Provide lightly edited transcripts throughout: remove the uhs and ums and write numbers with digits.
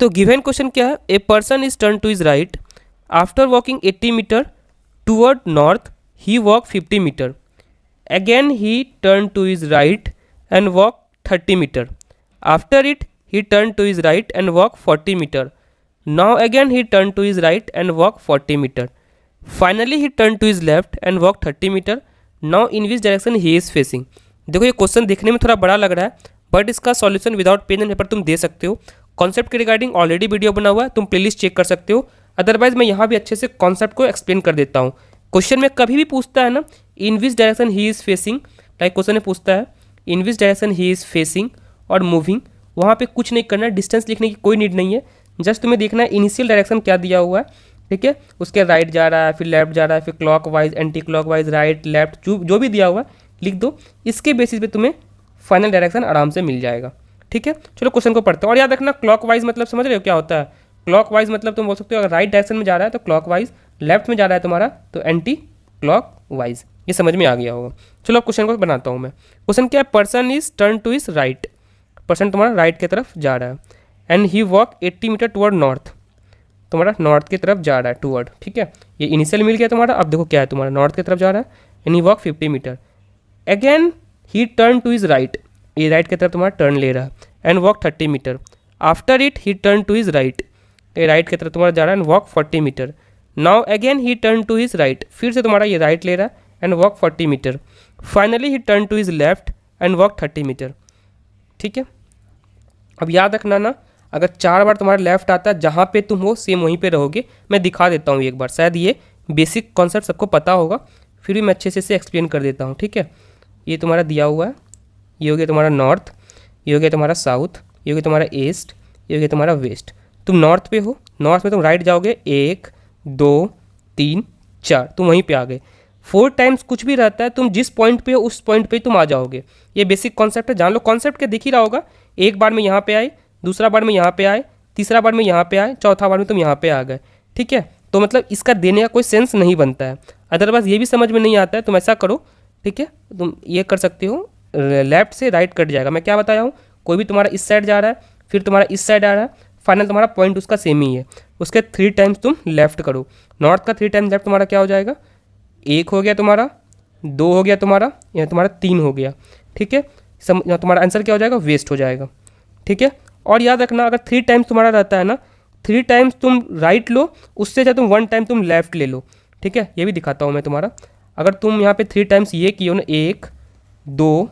तो given question क्या है, a person is turn to his right after walking 80 metre toward north he walk 50 metre, again he turn to his right and walk 30 metre, after it he turned to his right and walked 40 meter. Now again he turned to his right and walked 40 meter. Finally he turned to his left and walked 30 meter. Now in which direction he is facing? देखो ये question देखने में थोड़ा बड़ा लग रहा है but इसका solution without pen and paper तुम दे सकते हो। कॉन्सेप्ट के रिगार्डिंग ऑलरेडी वीडियो बना हुआ है, तुम प्लेलिस्ट चेक कर सकते हो। अदरवाइज मैं यहाँ भी अच्छे से कॉन्सेप्ट को एक्सप्लेन कर देता हूँ। क्वेश्चन में कभी भी पूछता है ना in which direction he is facing, like question में पूछता है in which direction he is facing और मूविंग, वहाँ पे कुछ नहीं करना है, डिस्टेंस लिखने की कोई नीड नहीं है। जस्ट तुम्हें देखना है इनिशियल डायरेक्शन क्या दिया हुआ है, ठीक है, उसके राइट जा रहा है, फिर लेफ्ट जा रहा है, फिर clock wise, anti clock wise, right left जो भी दिया हुआ है लिख दो। इसके बेसिस पे तुम्हें फाइनल डायरेक्शन आराम से मिल जाएगा, ठीक है। चलो क्वेश्चन को पढ़ते हैं। और याद रखना क्लॉक वाइज मतलब समझ रहे हो क्या होता है? क्लॉक वाइज मतलब तुम बोल सकते हो अगर राइट डायरेक्शन में जा रहा है तो क्लॉक वाइज, लेफ्ट में जा रहा है तुम्हारा तो एंटी क्लॉक वाइज। ये समझ में आ गया होगा। चलो अब क्वेश्चन को बनाता हूँ मैं। क्वेश्चन क्या है, person is turn to his right, person तुम्हारा राइट की तरफ जा रहा है and he walk 80 metre toward north, तुम्हारा नॉर्थ की तरफ जा रहा है टूवर्ड, ठीक है। ये इनिशियल मिल गया तुम्हारा। अब देखो क्या है, तुम्हारा नॉर्थ की तरफ जा रहा है and he walk 50 metre, again he turn to his right, ये राइट की तरफ तुम्हारा टर्न ले रहा है and walk 30 metre, after it he turn to his right, ये राइट की तरफ तुम्हारा जा रहा है and walk 40 metre, now again he turn to his right, फिर से तुम्हारा ये राइट ले रहा है and walk 40 metre, finally he turn to is left and walk 30 metre, ठीक है। अब याद रखना ना, अगर 4 बार तुम्हारा लेफ्ट आता है जहाँ पे तुम हो सेम वहीं पे रहोगे। मैं दिखा देता हूँ एक बार, शायद ये बेसिक कॉन्सेप्ट सबको पता होगा, फिर भी मैं अच्छे से इसे एक्सप्लेन कर देता हूँ, ठीक है। ये तुम्हारा दिया हुआ है, ये हो गया तुम्हारा नॉर्थ, ये हो गया तुम्हारा साउथ, ये हो गया तुम्हारा ईस्ट, ये हो गया तुम्हारा वेस्ट। तुम नॉर्थ पे हो, नॉर्थ में तुम राइट जाओगे 1 2 3 4, तुम वहीं पे आ गए। 4 टाइम्स कुछ भी रहता है, तुम जिस पॉइंट पे हो उस पॉइंट पे तुम आ जाओगे। ये बेसिक कॉन्सेप्ट है, जान लो। कॉन्सेप्ट क्या दिख ही रहा होगा, एक बार में यहाँ पे आए, दूसरा बार में यहाँ पे आए, तीसरा बार में यहाँ पे आए, चौथा बार में तुम यहाँ पे आ गए, ठीक है। तो मतलब इसका देने का कोई सेंस नहीं बनता है। अदरवाइज ये भी समझ में नहीं आता है, तुम ऐसा करो, ठीक है, तुम ये कर सकते हो, लेफ्ट से राइट कट जाएगा। मैं क्या बताया हूँ, कोई भी तुम्हारा इस साइड जा रहा है, फिर तुम्हारा इस साइड आ रहा है, फाइनल तुम्हारा पॉइंट उसका सेम ही है, उसके 3 टाइम्स तुम लेफ्ट करो। नॉर्थ का 3 टाइम्स लेफ्ट तुम्हारा क्या हो जाएगा, 1 हो गया तुम्हारा, 2 हो गया तुम्हारा, यहाँ तुम्हारा 3 हो गया, ठीक है। तुम्हारा आंसर क्या हो जाएगा, वेस्ट हो जाएगा, ठीक है। और याद रखना अगर 3 टाइम्स तुम्हारा रहता है ना, 3 टाइम्स तुम राइट लो, उससे चाहे तुम 1 टाइम तुम लेफ्ट ले लो, ठीक है। ये भी दिखाता हूँ मैं तुम्हारा। अगर तुम यहाँ पे 3 टाइम्स ये किए हो ना, 1 2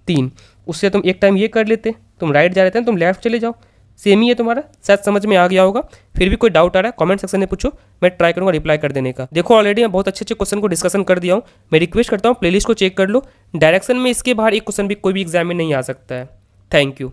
3, उससे तुम 1 टाइम ये कर लेते, तुम राइट जा रहे थे तुम लेफ्ट चले जाओ, सेम ही है तुम्हारा। शायद समझ में आ गया होगा। फिर भी कोई डाउट आ रहा है कमेंट सेक्शन में पूछो, मैं ट्राई करूँगा रिप्लाई कर देने का। देखो ऑलरेडी मैं बहुत अच्छे अच्छे क्वेश्चन को डिस्कशन कर दिया हूँ। मैं रिक्वेस्ट करता हूँ प्लेलिस्ट को चेक कर लो। डायरेक्शन में इसके बाहर एक क्वेश्चन भी कोई भी एग्जाम में नहीं आ सकता है। Thank you.